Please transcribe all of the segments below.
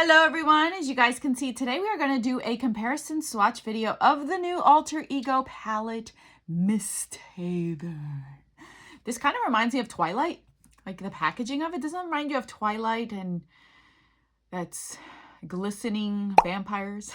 Hello everyone, as you guys can see, today we are going to do a comparison swatch video of the new alter ego palette, Misthaven. This kind of reminds me of Twilight, like the packaging of it. Doesn't it remind you of Twilight and that's glistening vampires?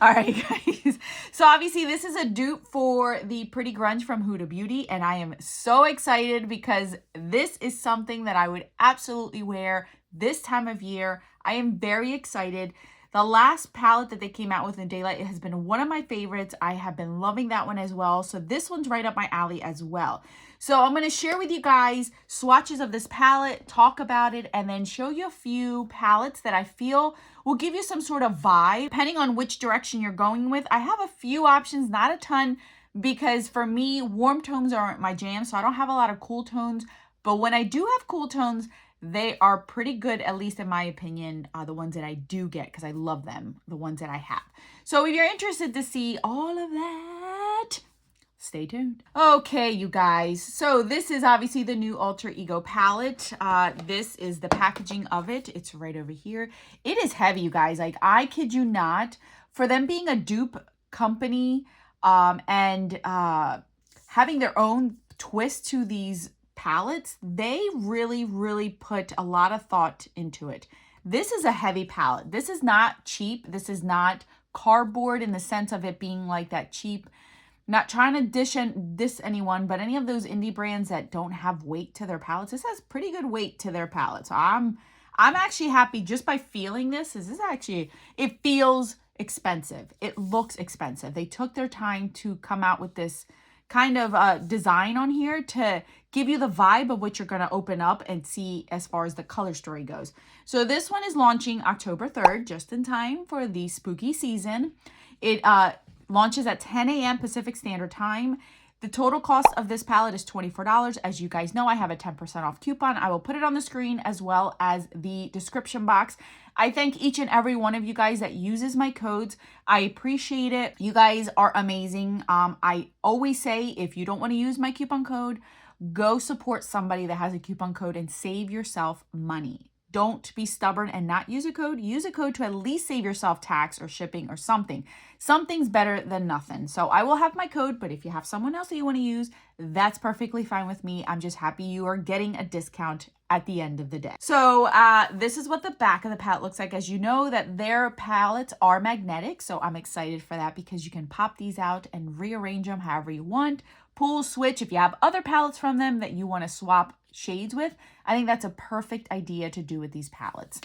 All right, guys. So obviously this is a dupe for the Pretty Grunge from Huda Beauty, and I am so excited because this is something that I would absolutely wear this time of year. I am very excited. The last palette that they came out with in Daylight, it has been one of my favorites. I have been loving that one as well. So this one's right up my alley as well. So I'm going to share with you guys swatches of this palette, talk about it, and then show you a few palettes that I feel will give you some sort of vibe, depending on which direction you're going with. I have a few options, not a ton, because for me, warm tones aren't my jam, so I don't have a lot of cool tones. But when I do have cool tones, they are pretty good, at least in my opinion, the ones that I do get, because I love them, the ones that I have. So if you're interested to see all of that, stay tuned. Okay, you guys. So this is obviously the new alter ego palette. This is the packaging of it. It's right over here. It is heavy, you guys. Like, I kid you not. For them being a dupe company and having their own twist to these palettes, they really put a lot of thought into it. This is a heavy palette. This is not cheap. This is not cardboard in the sense of it being like that cheap. Not trying to diss anyone, but any of those indie brands that don't have weight to their palettes, this has pretty good weight to their palette. So I'm actually happy just by feeling this. This is actually, it feels expensive. It looks expensive. They took their time to come out with this kind of design on here to give you the vibe of what you're going to open up and see as far as the color story goes. So this one is launching October 3rd, just in time for the spooky season. It launches at 10 a.m. Pacific Standard Time. The total cost of this palette is $24. As you guys know, I have a 10% off coupon. I will put it on the screen as well as the description box. I thank each and every one of you guys that uses my codes. I appreciate it. You guys are amazing. I always say, if you don't want to use my coupon code, go support somebody that has a coupon code and save yourself money. Don't be stubborn and not use a code. Use a code to at least save yourself tax or shipping or something. Something's better than nothing. So I will have my code, but if you have someone else that you want to use, that's perfectly fine with me. I'm just happy you are getting a discount at the end of the day. So this is what the back of the palette looks like. As you know, that their palettes are magnetic, so I'm excited for that because you can pop these out and rearrange them however you want. Pull, switch. If you have other palettes from them that you want to swap shades with, I think that's a perfect idea to do with these palettes.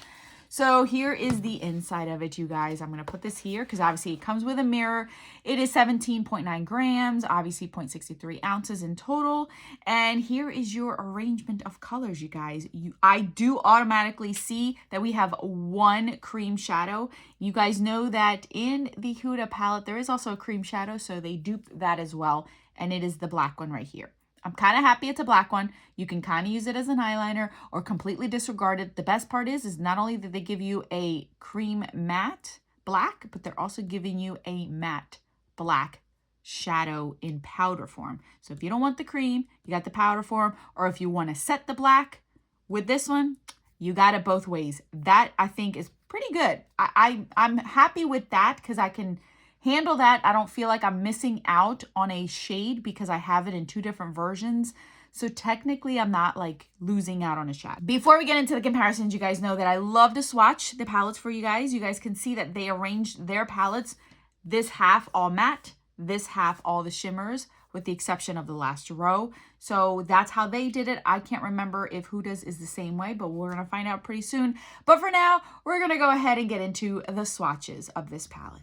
So here is the inside of it, you guys. I'm going to put this here because obviously it comes with a mirror. It is 17.9 grams, obviously 0.63 ounces in total. And here is your arrangement of colors, you guys. I do automatically see that we have one cream shadow. You guys know that in the Huda palette, there is also a cream shadow, so they dupe that as well. And it is the black one right here. I'm kind of happy it's a black one. You can kind of use it as an eyeliner or completely disregard it. The best part is not only that they give you a cream matte black, but they're also giving you a matte black shadow in powder form. So if you don't want the cream, you got the powder form, or if you want to set the black with this one, you got it both ways. That I think is pretty good. I'm happy with that because I can handle that. I don't feel like I'm missing out on a shade because I have it in two different versions. So technically, I'm not like losing out on a shot. Before we get into the comparisons, you guys know that I love to swatch the palettes for you guys. You guys can see that they arranged their palettes, this half all matte, this half all the shimmers, with the exception of the last row. So that's how they did it. I can't remember if Huda's is the same way, but we're going to find out pretty soon. But for now, we're going to go ahead and get into the swatches of this palette.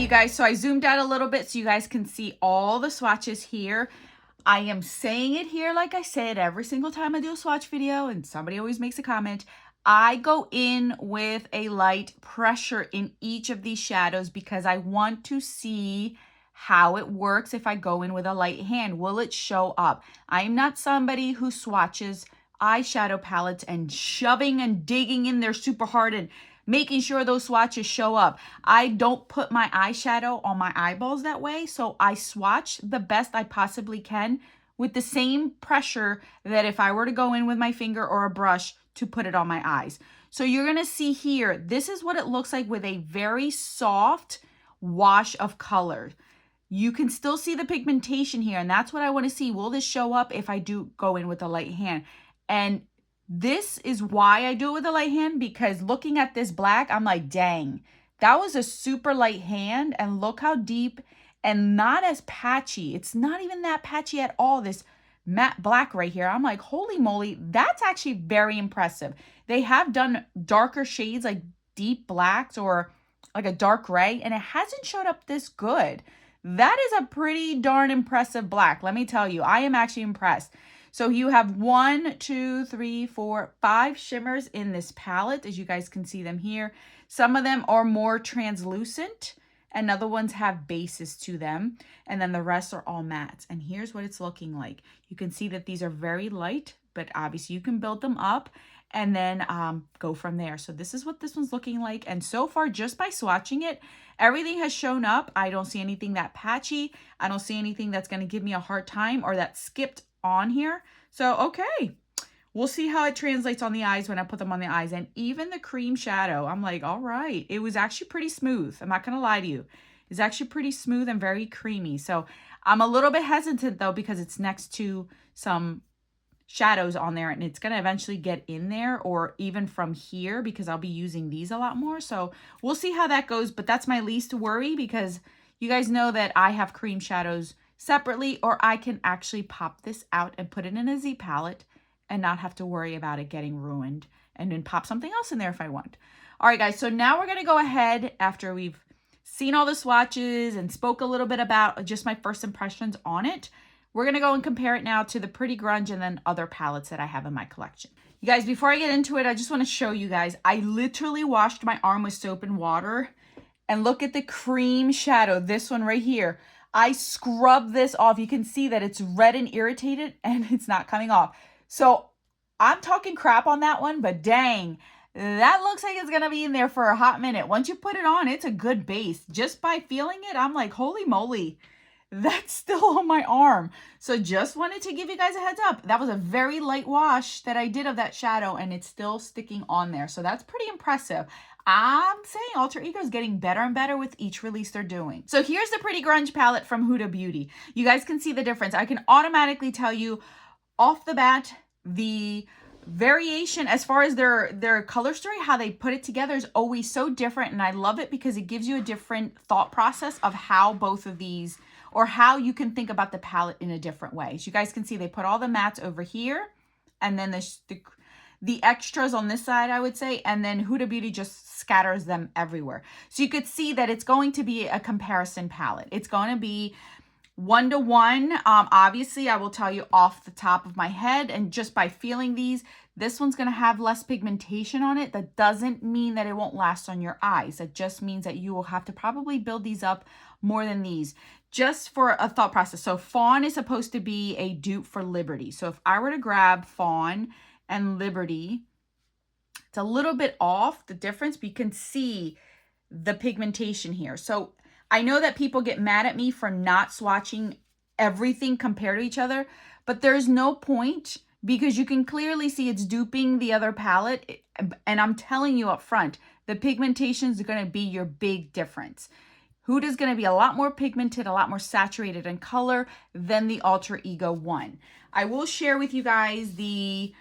you guys, so I zoomed out a little bit so you guys can see all the swatches here. I am saying it here like I say it every single time I do a swatch video, and somebody always makes a comment. I go in with a light pressure in each of these shadows because I want to see how it works if I go in with a light hand. Will it show up? I am not somebody who swatches eyeshadow palettes and shoving and digging in there super hard and making sure those swatches show up. I don't put my eyeshadow on my eyeballs that way, so I swatch the best I possibly can with the same pressure that if I were to go in with my finger or a brush to put it on my eyes. So you're gonna see here, this is what it looks like with a very soft wash of color. You can still see the pigmentation here, and that's what I wanna see. Will this show up if I do go in with a light hand? And this is why I do it with a light hand, because looking at this black, I'm like, dang, that was a super light hand, and look how deep and not as patchy. It's not even that patchy at all, this matte black right here. I'm like, holy moly, that's actually very impressive. They have done darker shades like deep blacks or like a dark gray, and it hasn't showed up this good. That is a pretty darn impressive black. Let me tell you, I am actually impressed. So you have 1, 2, 3, 4, 5 shimmers in this palette, as you guys can see them here. Some of them are more translucent and other ones have bases to them. And then the rest are all mattes. And here's what it's looking like. You can see that these are very light, but obviously you can build them up and then go from there. So this is what this one's looking like. And so far, just by swatching it, everything has shown up. I don't see anything that patchy. I don't see anything that's going to give me a hard time or that skipped on here. So, okay. We'll see how it translates on the eyes when I put them on the eyes. And even the cream shadow, I'm like, all right. It was actually pretty smooth. I'm not going to lie to you. It's actually pretty smooth and very creamy. So I'm a little bit hesitant though, because it's next to some shadows on there and it's going to eventually get in there, or even from here, because I'll be using these a lot more. So we'll see how that goes. But that's my least worry, because you guys know that I have cream shadows separately, or I can actually pop this out and put it in a Z palette and not have to worry about it getting ruined, and then pop something else in there if I want. All right, guys, so now we're going to go ahead, after we've seen all the swatches and spoke a little bit about just my first impressions on it, we're going to go and compare it now to the Pretty Grunge and then other palettes that I have in my collection. You guys, before I get into it, I just want to show you guys, I literally washed my arm with soap and water, and look at the cream shadow, this one right here. I scrubbed this off. You can see that it's red and irritated and it's not coming off. So I'm talking crap on that one, but dang, that looks like it's going to be in there for a hot minute. Once you put it on, it's a good base. Just by feeling it, I'm like, holy moly, that's still on my arm. So just wanted to give you guys a heads up. That was a very light wash that I did of that shadow, and it's still sticking on there. So that's pretty impressive. I'm saying Alter Ego is getting better and better with each release they're doing. So here's the Pretty Grunge palette from Huda Beauty. You guys can see the difference. I can automatically tell you off the bat, the variation as far as their color story, how they put it together is always so different. And I love it because it gives you a different thought process of how both of these, or how you can think about the palette in a different way. As you guys can see, they put all the mattes over here, and then the extras on this side, I would say, and then Huda Beauty just scatters them everywhere. So you could see that it's going to be a comparison palette. It's going to be 1-to-1. Obviously, I will tell you off the top of my head, and just by feeling these, this one's going to have less pigmentation on it. That doesn't mean that it won't last on your eyes. That just means that you will have to probably build these up more than these, just for a thought process. So Fawn is supposed to be a dupe for Liberty. So if I were to grab Fawn and Liberty, it's a little bit off the difference, but you can see the pigmentation here. So I know that people get mad at me for not swatching everything compared to each other, but there's no point, because you can clearly see it's duping the other palette. And I'm telling you up front, the pigmentation is going to be your big difference. Huda's going to be a lot more pigmented, a lot more saturated in color than the Alter Ego one. I will share with you guys these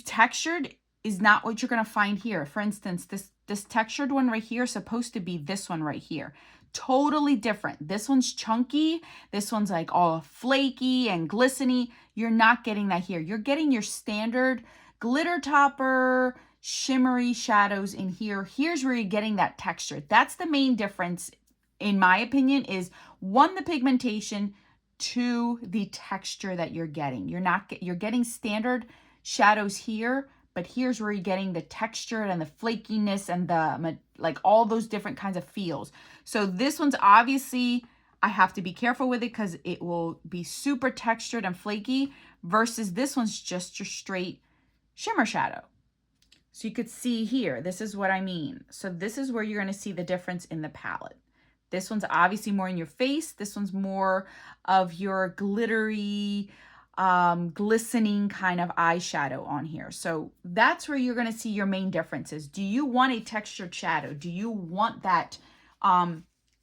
textured is not what you're going to find here. For instance, this textured one right here is supposed to be this one right here. Totally different. This one's chunky. This one's like all flaky and glistening. You're not getting that here. You're getting your standard glitter topper, shimmery shadows in here. Here's where you're getting that texture. That's the main difference, in my opinion, is one, the pigmentation, two, the texture that you're getting. You're getting standard shadows here, but here's where you're getting the texture and the flakiness and the, like, all those different kinds of feels. So this one's obviously, I have to be careful with it because it will be super textured and flaky, versus this one's just your straight shimmer shadow. So you could see here, this is what I mean. So this is where you're going to see the difference in the palette. This one's obviously more in your face. This one's more of your glittery, glistening kind of eyeshadow on here. So that's where you're going to see your main differences. Do you want a textured shadow? Do you want that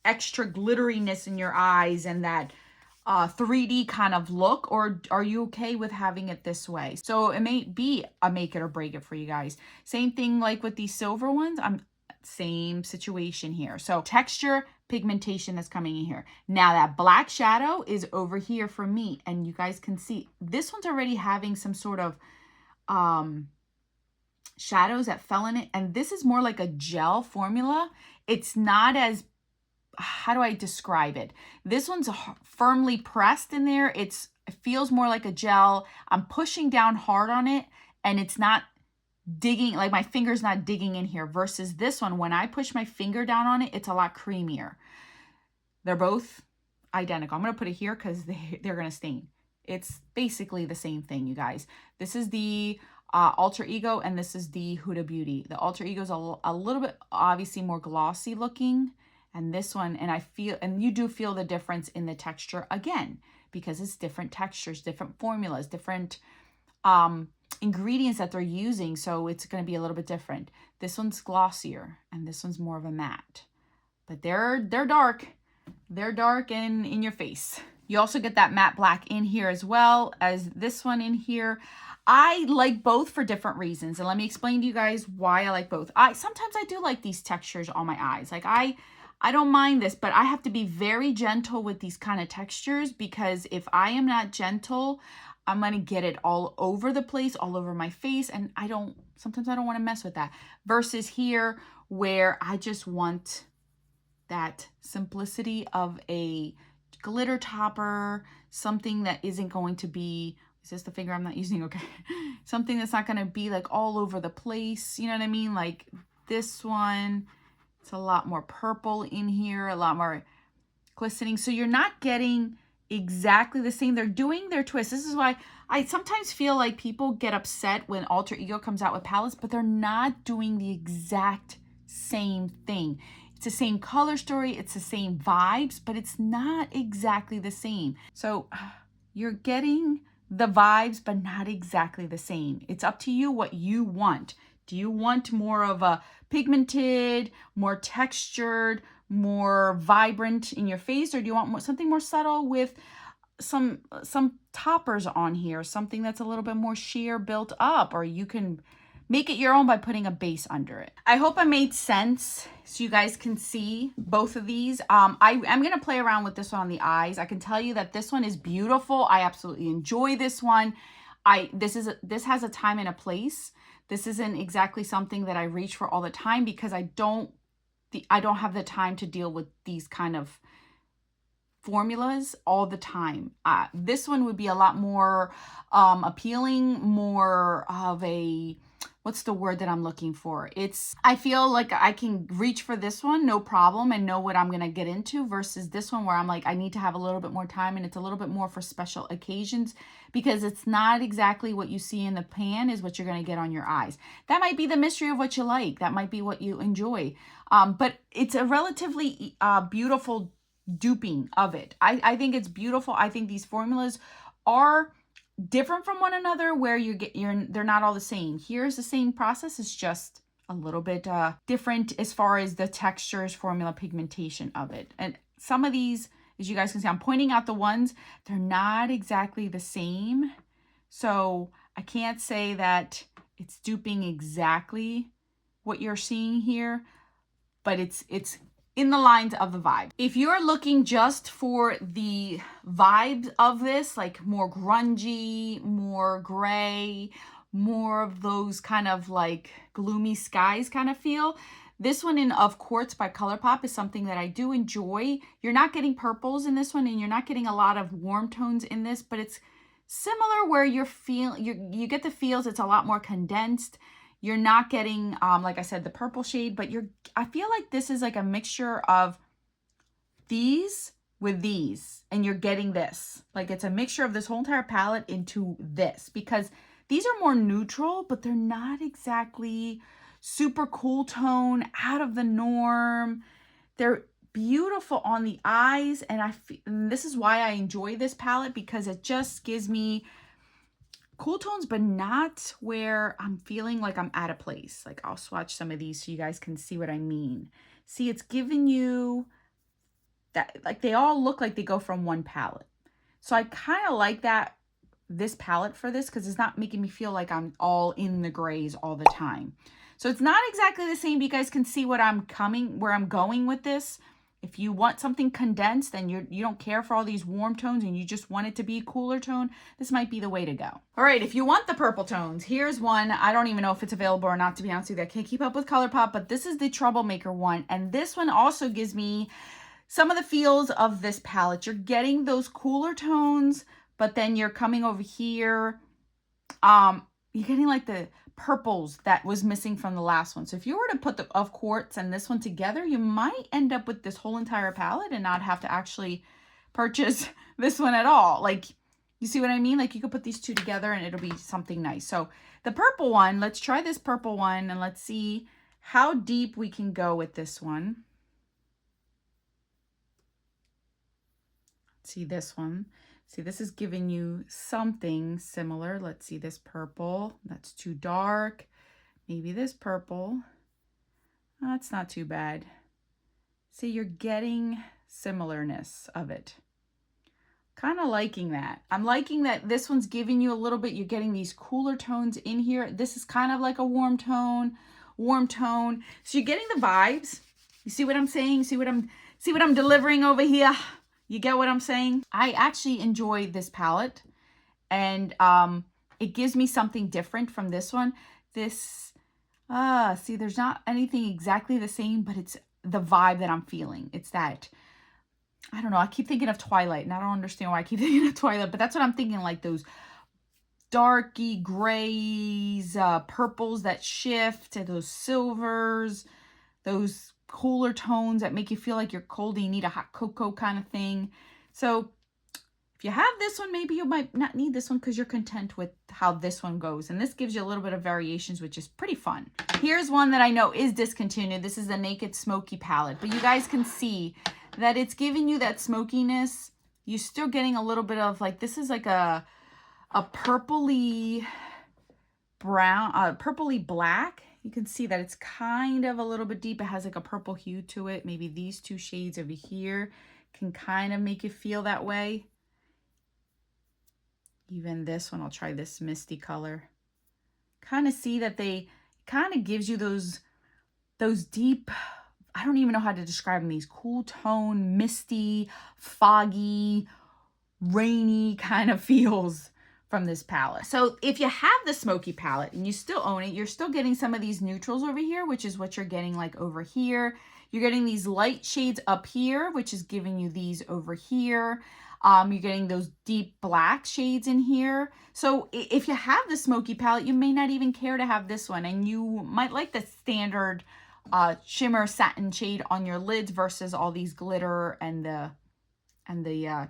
extra glitteriness in your eyes and that 3D kind of look, or are you okay with having it this way? So it may be a make it or break it for you guys. Same thing like with these silver ones. Same situation here. So texture, pigmentation that's coming in here. Now that black shadow is over here for me, and you guys can see this one's already having some sort of shadows that fell in it, and this is more like a gel formula. It's not as, how do I describe it? This one's firmly pressed in there. It feels more like a gel. I'm pushing down hard on it, and it's not digging, like my finger's not digging in here, versus this one, when I push my finger down on it, it's a lot creamier. They're both identical. I'm going to put it here because they're going to stain. It's basically the same thing, you guys. This is the Alter Ego, and this is the Huda Beauty. The Alter Ego is a little bit obviously more glossy looking, and this one, and I feel, and you do feel the difference in the texture again, because it's different textures, different formulas, different ingredients that they're using, so it's going to be a little bit different. This one's glossier, and this one's more of a matte, but they're dark. They're dark and in your face. You also get that matte black in here as well as this one in here. I like both for different reasons, and let me explain to you guys why I like both. Sometimes I do like these textures on my eyes. Like I don't mind this, but I have to be very gentle with these kind of textures, because if I am not gentle, I'm going to get it all over the place, all over my face. And sometimes I don't want to mess with that. Versus here, where I just want that simplicity of a glitter topper, something that isn't going to be, is this the finger I'm not using? Okay. Something that's not going to be like all over the place. You know what I mean? Like this one, it's a lot more purple in here, a lot more glistening. So you're not getting exactly the same. They're doing their twist. This is why I sometimes feel like people get upset when Alter Ego comes out with palettes, but they're not doing the exact same thing. It's the same color story, it's the same vibes, but it's not exactly the same. So you're getting the vibes, but not exactly the same. It's up to you what you want. Do you want more of a pigmented, more textured, more vibrant in your face, or do you want something more subtle with some toppers on here, something that's a little bit more sheer built up, or you can make it your own by putting a base under it. I hope I made sense so you guys can see both of these. I'm going to play around with this one on the eyes. I can tell you that this one is beautiful. I absolutely enjoy this one. This has a time and a place. This isn't exactly something that I reach for all the time, because I don't have the time to deal with these kind of formulas all the time. This one would be a lot more appealing, more of a, what's the word that I'm looking for? I feel like I can reach for this one, no problem, and know what I'm going to get into, versus this one where I'm like, I need to have a little bit more time, and it's a little bit more for special occasions, because it's not exactly what you see in the pan is what you're going to get on your eyes. That might be the mystery of what you like. That might be what you enjoy. But it's a relatively beautiful duping of it. I think it's beautiful. I think these formulas are different from one another, where they're not all the same. Here's the same process, it's just a little bit different as far as the textures, formula, pigmentation of it. And some of these, as you guys can see, I'm pointing out the ones, they're not exactly the same. So I can't say that it's duping exactly what you're seeing here, but it's in the lines of the vibe. If you're looking just for the vibes of this, like more grungy, more gray, more of those kind of like gloomy skies kind of feel. This one in Of Quartz by ColourPop is something that I do enjoy. You're not getting purples in this one, and you're not getting a lot of warm tones in this, but it's similar where you get the feels. It's a lot more condensed. You're not getting, like I said, the purple shade, but I feel like this is like a mixture of these with these, and you're getting this. Like it's a mixture of this whole entire palette into this, because these are more neutral, but they're not exactly super cool tone, out of the norm. They're beautiful on the eyes, and this is why I enjoy this palette, because it just gives me cool tones, but not where I'm feeling like I'm out of place. Like I'll swatch some of these so you guys can see what I mean. See, it's giving you that, like they all look like they go from one palette. So I kind of like this palette for this, because it's not making me feel like I'm all in the grays all the time. So it's not exactly the same, but you guys can see where I'm going with this. If you want something condensed and you don't care for all these warm tones and you just want it to be a cooler tone, this might be the way to go. All right, if you want the purple tones, here's one. I don't even know if it's available or not, to be honest with you. I can't keep up with ColourPop, but this is the Troublemaker one. And this one also gives me some of the feels of this palette. You're getting those cooler tones, but then you're coming over here. You're getting like the purples that was missing from the last one. So if you were to put the Of Quartz and this one together, you might end up with this whole entire palette and not have to actually purchase this one at all. Like, you see what I mean? Like you could put these two together and it'll be something nice. So the purple one, let's try this purple one and let's see how deep we can go with this one. See this one. See, this is giving you something similar. Let's see this purple. That's too dark. Maybe this purple. That's not too bad. See, you're getting similarness of it. Kind of liking that. I'm liking that this one's giving you a little bit. You're getting these cooler tones in here. This is kind of like a warm tone. So you're getting the vibes. You see what I'm saying? See what I'm delivering over here? You get what I'm saying? I actually enjoy this palette, and it gives me something different from this one. This, see, there's not anything exactly the same, but it's the vibe that I'm feeling. It's that, I don't know, I keep thinking of Twilight, and I don't understand why I keep thinking of Twilight, but that's what I'm thinking, like those darky grays, purples that shift, and those silvers, those cooler tones that make you feel like you're cold and you need a hot cocoa kind of thing. So if you have this one, maybe you might not need this one because you're content with how this one goes. And this gives you a little bit of variations, which is pretty fun. Here's one that I know is discontinued. This is the Naked Smoky palette, but you guys can see that it's giving you that smokiness. You're still getting a little bit of like, this is like a purpley brown, purpley black. You can see that it's kind of a little bit deep. It has like a purple hue to it. Maybe these two shades over here can kind of make you feel that way. Even this one, I'll try this misty color. Kind of see that they kind of gives you those deep, I don't even know how to describe them, these cool tone, misty, foggy, rainy kind of feels from this palette. So if you have the smoky palette and you still own it, you're still getting some of these neutrals over here, which is what you're getting like over here. You're getting these light shades up here, which is giving you these over here. You're getting those deep black shades in here. So if you have the smoky palette, you may not even care to have this one, and you might like the standard shimmer satin shade on your lids versus all these glitter and the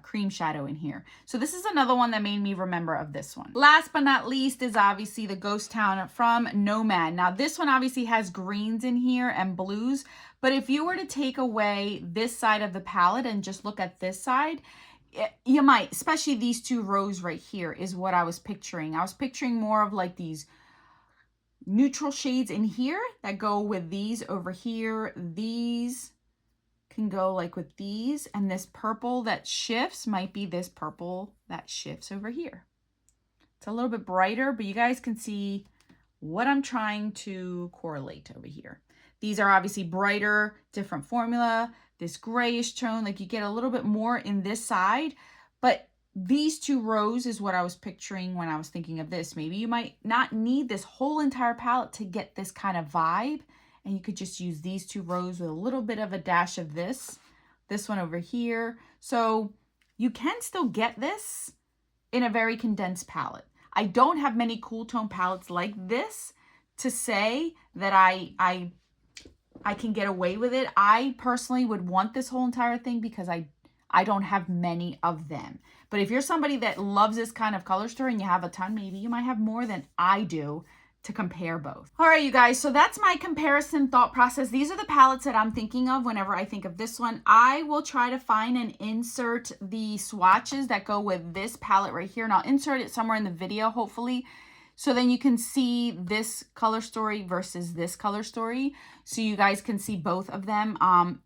cream shadow in here. So this is another one that made me remember of this one. Last but not least is obviously the Ghost Town from Nomad. Now this one obviously has greens in here and blues, but if you were to take away this side of the palette and just look at this side, you might, especially these two rows right here is what I was picturing. I was picturing more of like these neutral shades in here that go with these over here. These can go like with these, and this purple that shifts might be this purple that shifts over here. It's a little bit brighter, but you guys can see what I'm trying to correlate over here. These are obviously brighter, different formula. This grayish tone, like you get a little bit more in this side, but these 2 rows is what I was picturing when I was thinking of this. Maybe you might not need this whole entire palette to get this kind of vibe. And you could just use these 2 rows with a little bit of a dash of this one over here. So you can still get this in a very condensed palette. I don't have many cool tone palettes like this to say that I can get away with it. I personally would want this whole entire thing because I don't have many of them. But if you're somebody that loves this kind of color story and you have a ton, maybe you might have more than I do to compare both. All right, you guys, so that's my comparison thought process. These are the palettes that I'm thinking of whenever I think of this one. I will try to find and insert the swatches that go with this palette right here, and I'll insert it somewhere in the video, hopefully, so then you can see this color story versus this color story, so you guys can see both of them.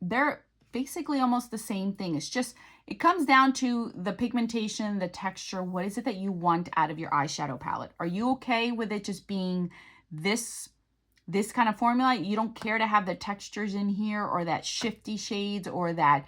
They're basically almost the same thing. It's just, it comes down to the pigmentation, the texture. What is it that you want out of your eyeshadow palette? Are you okay with it just being this kind of formula? You don't care to have the textures in here or that shifty shades or that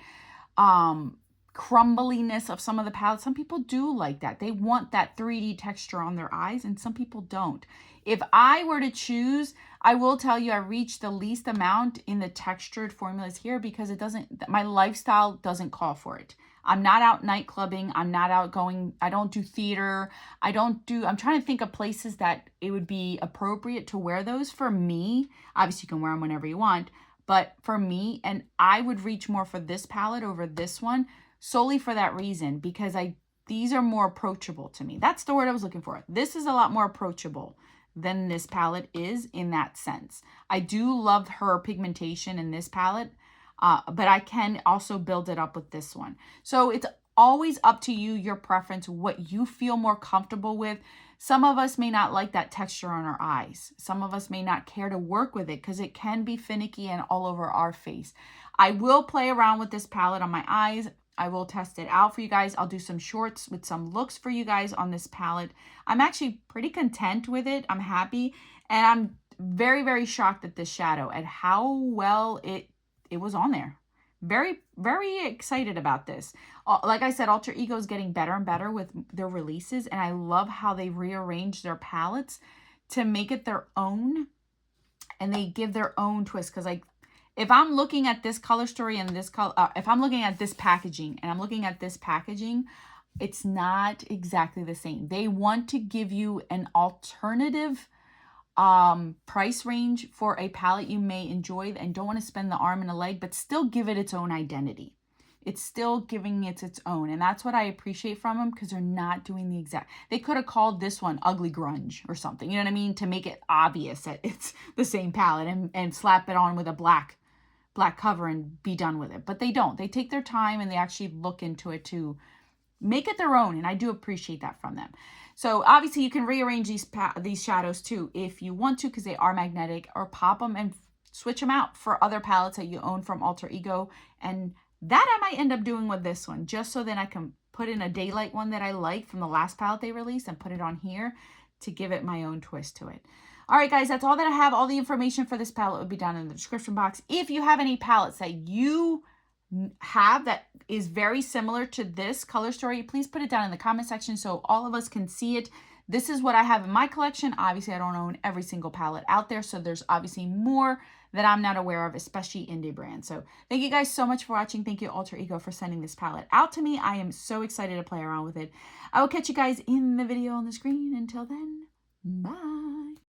crumbliness of some of the palettes. Some people do like that. They want that 3D texture on their eyes, and some people don't. If I were to choose, I will tell you I reach the least amount in the textured formulas here because it doesn't, my lifestyle doesn't call for it. I'm not out night clubbing. I'm not out going, I don't do theater. I'm trying to think of places that it would be appropriate to wear those for me. Obviously you can wear them whenever you want, but for me, and I would reach more for this palette over this one solely for that reason, because these are more approachable to me. That's the word I was looking for. This is a lot more approachable than this palette is in that sense. I do love her pigmentation in this palette, but I can also build it up with this one. So it's always up to you, your preference, what you feel more comfortable with. Some of us may not like that texture on our eyes. Some of us may not care to work with it because it can be finicky and all over our face. I will play around with this palette on my eyes. I will test it out for you guys. I'll do some shorts with some looks for you guys on this palette. I'm actually pretty content with it. I'm happy. And I'm very, very shocked at this shadow, at how well it was on there. Very, very excited about this. Like I said, Alter Ego is getting better and better with their releases. And I love how they rearrange their palettes to make it their own. And they give their own twist. Because like, if I'm looking at this color story and this color, if I'm looking at this packaging and I'm looking at this packaging, it's not exactly the same. They want to give you an alternative price range for a palette you may enjoy and don't want to spend the arm and a leg, but still give it its own identity. It's still giving it its own. And that's what I appreciate from them, because they're not doing the exact, they could have called this one Ugly Grunge or something, you know what I mean? To make it obvious that it's the same palette and slap it on with a black cover and be done with it. But they don't. They take their time and they actually look into it to make it their own. And I do appreciate that from them. So obviously you can rearrange these shadows too if you want to, because they are magnetic, or pop them and switch them out for other palettes that you own from Alter Ego. And that I might end up doing with this one, just so then I can put in a daylight one that I like from the last palette they released and put it on here to give it my own twist to it. All right, guys, that's all that I have. All the information for this palette will be down in the description box. If you have any palettes that you have that is very similar to this color story, please put it down in the comment section so all of us can see it. This is what I have in my collection. Obviously, I don't own every single palette out there, so there's obviously more that I'm not aware of, especially indie brands. So thank you guys so much for watching. Thank you, Alter Ego, for sending this palette out to me. I am so excited to play around with it. I will catch you guys in the video on the screen. Until then, bye.